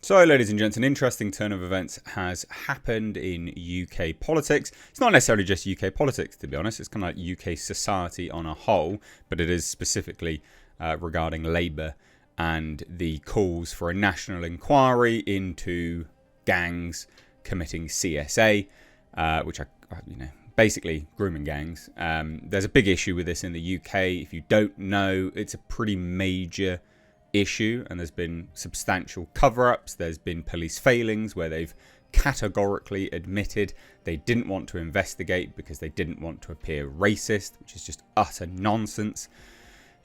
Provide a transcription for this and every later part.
So, ladies and gents, an interesting turn of events has happened in UK politics. It's not necessarily just UK politics, to be honest. It's kind of like UK society on a whole, but it is specifically regarding Labour and the calls for a national inquiry into gangs committing CSA, which are, basically grooming gangs. There's a big issue with this in the UK. If you don't know, it's a pretty major issue, and there's been substantial cover-ups. There's been police failings where they've categorically admitted they didn't want to investigate because they didn't want to appear racist, which is just utter nonsense.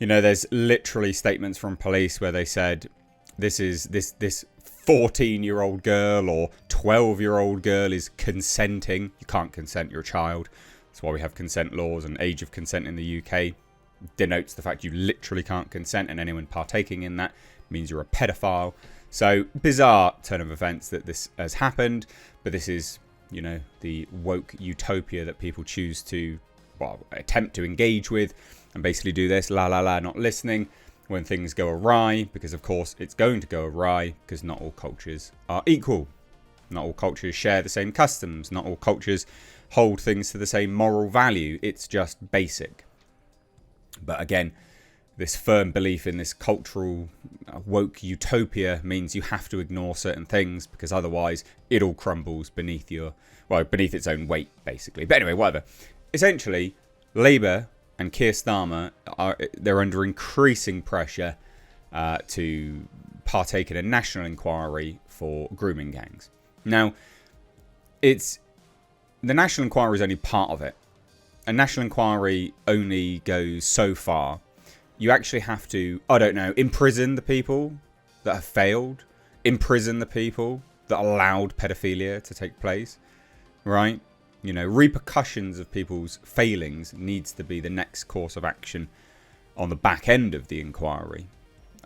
There's literally statements from police where they said this 14-year-old girl or 12-year-old girl is consenting. You can't consent, you're a child. That's why we have consent laws, and age of consent in the UK denotes the fact you literally can't consent, and anyone partaking in that means you're a pedophile. So, bizarre turn of events that this has happened, but this is, the woke utopia that people choose to, attempt to engage with, and basically do this, not listening when things go awry, because of course it's going to go awry, because not all cultures are equal. Not all cultures share the same customs, not all cultures hold things to the same moral value. It's just basic. But again, this firm belief in this cultural woke utopia means you have to ignore certain things, because otherwise it all crumbles beneath its own weight, basically. But anyway, whatever. Essentially, Labour and Keir Starmer they're under increasing pressure to partake in a national inquiry for grooming gangs. Now, the national inquiry is only part of it. A national inquiry only goes so far. You actually have to, imprison the people that have failed, imprison the people that allowed pedophilia to take place, right? Repercussions of people's failings needs to be the next course of action on the back end of the inquiry.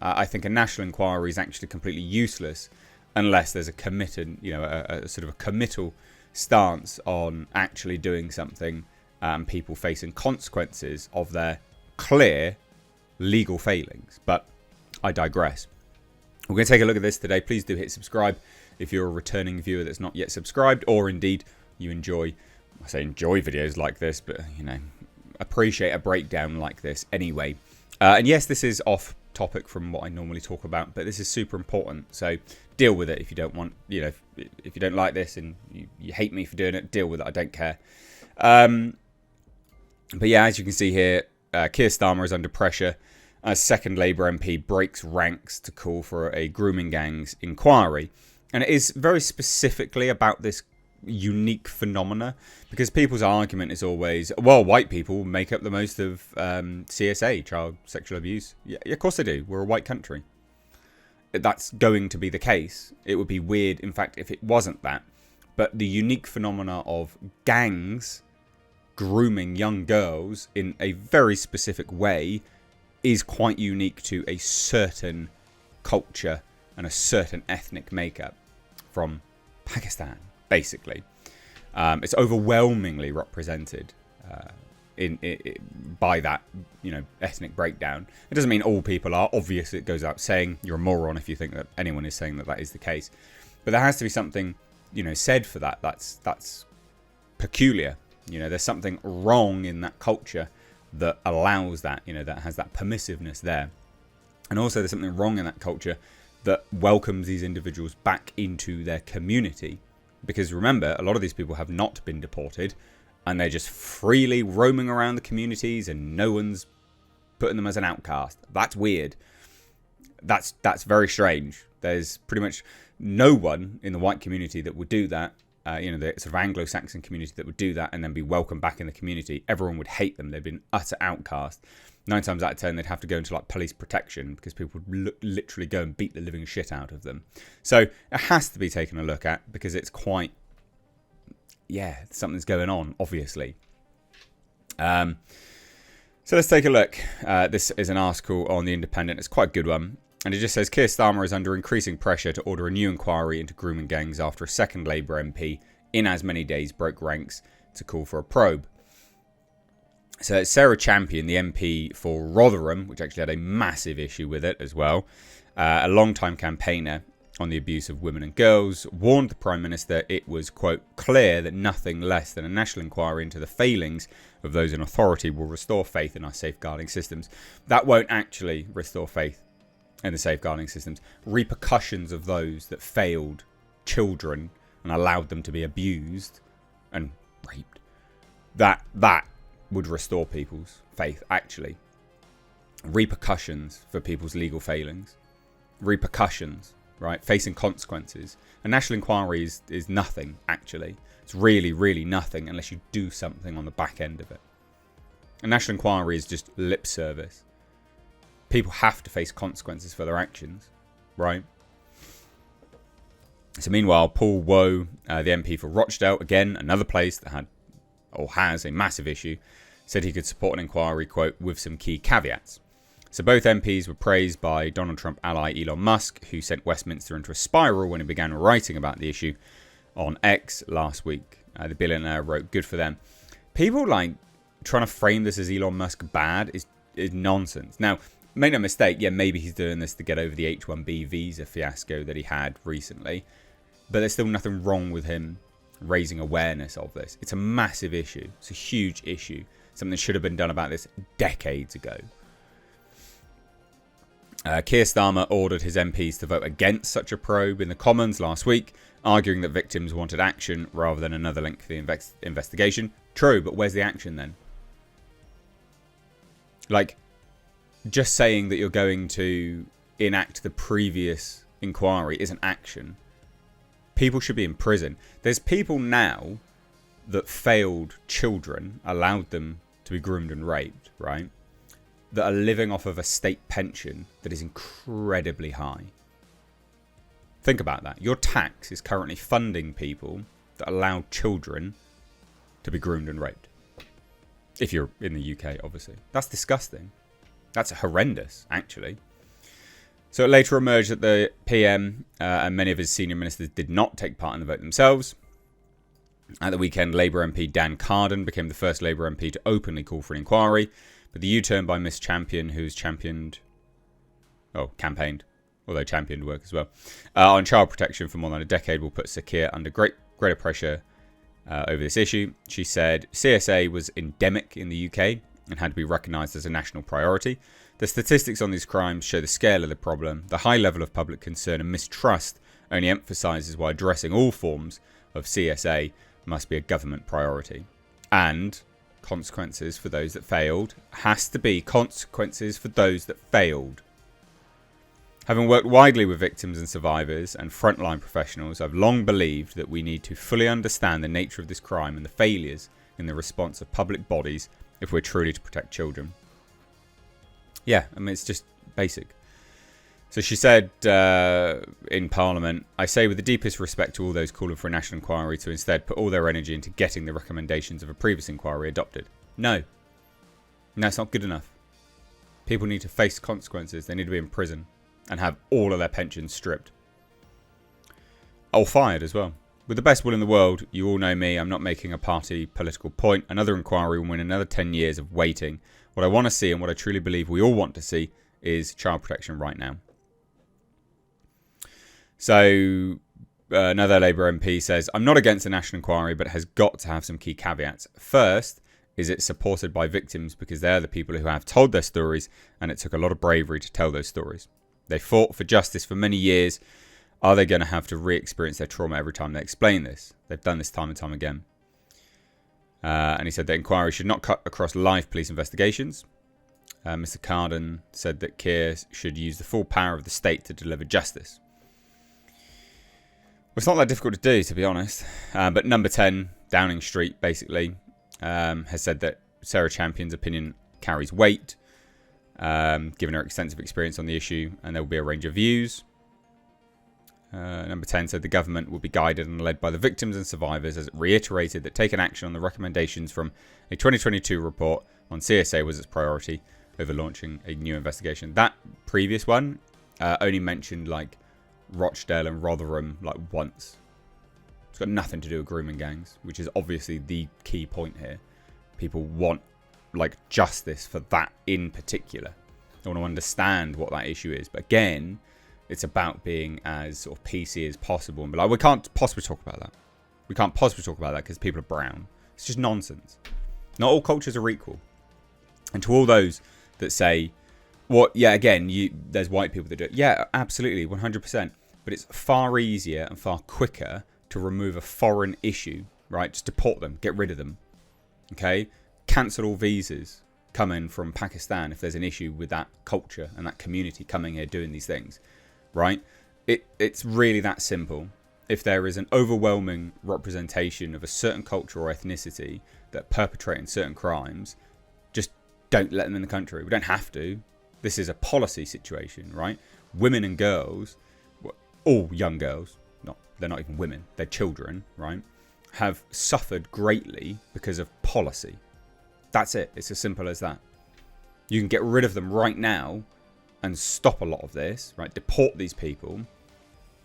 I think a national inquiry is actually completely useless unless there's a committed, a sort of a committal stance on actually doing something. People facing consequences of their clear legal failings. But I digress. We're going to take a look at this today. Please do hit subscribe if you're a returning viewer that's not yet subscribed, or indeed you enjoy videos like this, but appreciate a breakdown like this anyway. And yes, this is off topic from what I normally talk about, but this is super important. So deal with it if you don't want, if you don't like this and you hate me for doing it, deal with it. I don't care. But yeah, as you can see here, Keir Starmer is under pressure as second Labour MP breaks ranks to call for a grooming gangs inquiry. And it is very specifically about this unique phenomena, because people's argument is always, well, white people make up the most of CSA, child sexual abuse. Yeah, of course they do. We're a white country. That's going to be the case. It would be weird, in fact, if it wasn't that. But the unique phenomena of gangs grooming young girls in a very specific way is quite unique to a certain culture and a certain ethnic makeup from Pakistan, basically. It's overwhelmingly represented by that, ethnic breakdown. It doesn't mean all people are. Obviously, it goes out saying you're a moron if you think that anyone is saying that is the case. But there has to be something, said for that. That's peculiar. There's something wrong in that culture that allows that, that has that permissiveness there. And also there's something wrong in that culture that welcomes these individuals back into their community. Because remember, a lot of these people have not been deported, and they're just freely roaming around the communities, and no one's putting them as an outcast. That's weird. That's very strange. There's pretty much no one in the white community that would do that. The sort of Anglo-Saxon community that would do that and then be welcomed back in the community. Everyone would hate them. They'd been utter outcast. 9 times out of 10, they'd have to go into police protection, because people would literally go and beat the living shit out of them. So it has to be taken a look at, because it's quite, something's going on, obviously. So let's take a look. This is an article on The Independent. It's quite a good one. And it just says, Keir Starmer is under increasing pressure to order a new inquiry into grooming gangs after a second Labour MP in as many days broke ranks to call for a probe. So it's Sarah Champion, the MP for Rotherham, which actually had a massive issue with it as well, a long-time campaigner, on the abuse of women and girls, warned the Prime Minister it was, quote, clear that nothing less than a national inquiry into the failings of those in authority will restore faith in our safeguarding systems. That won't actually restore faith in the safeguarding systems. Repercussions of those that failed children and allowed them to be abused and raped, that would restore people's faith, actually. Repercussions for people's legal failings. Repercussions, right? Facing consequences. A national inquiry is nothing, actually. It's really, really nothing unless you do something on the back end of it. A national inquiry is just lip service. People have to face consequences for their actions, right? So meanwhile, Paul Woe, the MP for Rochdale, again, another place that had or has a massive issue, said he could support an inquiry, quote, with some key caveats. So both MPs were praised by Donald Trump ally Elon Musk, who sent Westminster into a spiral when he began writing about the issue on X last week. The billionaire wrote, good for them. People like trying to frame this as Elon Musk bad is nonsense. Now, make no mistake, yeah, maybe he's doing this to get over the H-1B visa fiasco that he had recently, but there's still nothing wrong with him raising awareness of this. It's a massive issue. It's a huge issue. Something that should have been done about this decades ago. Keir Starmer ordered his MPs to vote against such a probe in the Commons last week, arguing that victims wanted action rather than another lengthy investigation. True, but where's the action then? Like, just saying that you're going to enact the previous inquiry isn't action. People should be in prison. There's people now that failed children, allowed them to be groomed and raped, right? That are living off of a state pension that is incredibly high. Think about that. Your tax is currently funding people that allow children to be groomed and raped. If you're in the UK, obviously. That's disgusting. That's horrendous, actually. So it later emerged that the PM and many of his senior ministers did not take part in the vote themselves. At the weekend, Labour MP Dan Carden became the first Labour MP to openly call for an inquiry, but the U-turn by Miss Champion, who's campaigned, although championed work as well, on child protection for more than a decade will put Sir Keir under greater pressure over this issue. She said CSA was endemic in the UK and had to be recognised as a national priority. The statistics on these crimes show the scale of the problem. The high level of public concern and mistrust only emphasises why addressing all forms of CSA must be a government priority. And consequences for those that failed has to be consequences for those that failed. Having worked widely with victims and survivors and frontline professionals, I've long believed that we need to fully understand the nature of this crime and the failures in the response of public bodies if we're truly to protect children. Yeah, I mean, it's just basic. So she said in Parliament, I say with the deepest respect to all those calling for a national inquiry to instead put all their energy into getting the recommendations of a previous inquiry adopted. No, it's not good enough. People need to face consequences. They need to be in prison and have all of their pensions stripped. Or fired as well. With the best will in the world, you all know me, I'm not making a party political point. Another inquiry will win another 10 years of waiting. What I want to see and what I truly believe we all want to see is child protection right now. So another Labour MP says, I'm not against a national inquiry, but it has got to have some key caveats. First, is it supported by victims because they're the people who have told their stories and it took a lot of bravery to tell those stories. They fought for justice for many years. Are they going to have to re-experience their trauma every time they explain this? They've done this time and time again. And he said that inquiry should not cut across live police investigations. Mr. Carden said that Keir should use the full power of the state to deliver justice. Well, it's not that difficult to do, to be honest. But number 10, Downing Street, basically, has said that Sarah Champion's opinion carries weight, given her extensive experience on the issue, and there will be a range of views. Number 10 said the government will be guided and led by the victims and survivors, as it reiterated that taking action on the recommendations from a 2022 report on CSA was its priority over launching a new investigation. That previous one only mentioned like Rochdale and Rotherham like once. It's got nothing to do with grooming gangs, which is obviously the key point here. People want like justice for that in particular. They want to understand what that issue is. But again, It's about being as sort of PC as possible. And be like, we can't possibly talk about that. We can't possibly talk about that because people are brown. It's just nonsense. Not all cultures are equal. And to all those that say, well, yeah, again, there's white people that do it. Yeah, absolutely, 100%. But it's far easier and far quicker to remove a foreign issue, right? Just deport them, get rid of them, okay? Cancel all visas coming from Pakistan if there's an issue with that culture and that community coming here doing these things, right? It's really that simple. If there is an overwhelming representation of a certain culture or ethnicity that are perpetrating certain crimes, just don't let them in the country. We don't have to. This is a policy situation, right? Women and girls, all young girls, they're not even women, they're children, right, have suffered greatly because of policy. That's it. It's as simple as that. You can get rid of them right now and stop a lot of this, right? Deport these people,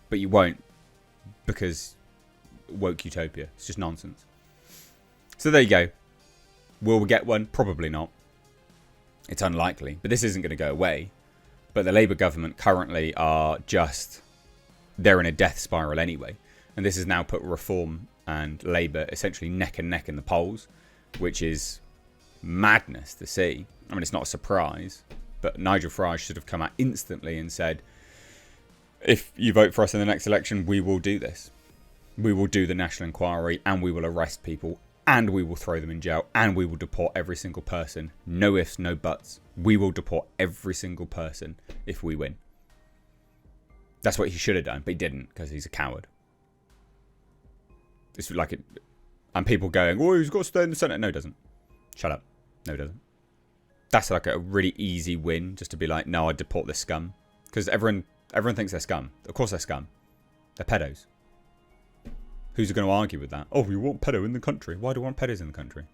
but you won't because woke utopia. It's just nonsense. So there you go. Will we get one? Probably not. It's unlikely, but this isn't going to go away. But the Labour government currently are they're in a death spiral anyway. And this has now put Reform and Labour essentially neck and neck in the polls, which is madness to see. I mean, it's not a surprise, but Nigel Farage should have come out instantly and said, if you vote for us in the next election, we will do this. We will do the national inquiry and we will arrest people and we will throw them in jail and we will deport every single person. No ifs, no buts. We will deport every single person if we win. That's what he should have done, but he didn't because he's a coward. It's like it, and people going, "Oh, he's got to stay in the Senate." No, he doesn't. Shut up. No, he doesn't. That's like a really easy win, just to be like, "No, I deport this scum," because everyone thinks they're scum. Of course, they're scum. They're pedos. Who's going to argue with that? Oh, we want pedo in the country. Why do we want pedos in the country?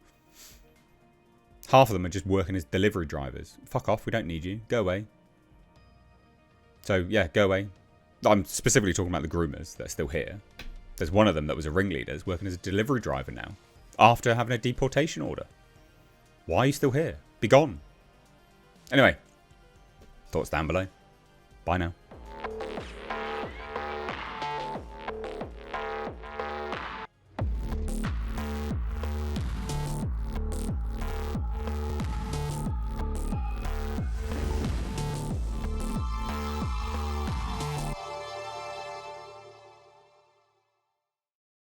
Half of them are just working as delivery drivers. Fuck off. We don't need you. Go away. So yeah, go away. I'm specifically talking about the groomers that are still here. There's one of them that was a ringleader, is working as a delivery driver now, after having a deportation order. Why are you still here? Be gone. Anyway, thoughts down below. Bye now.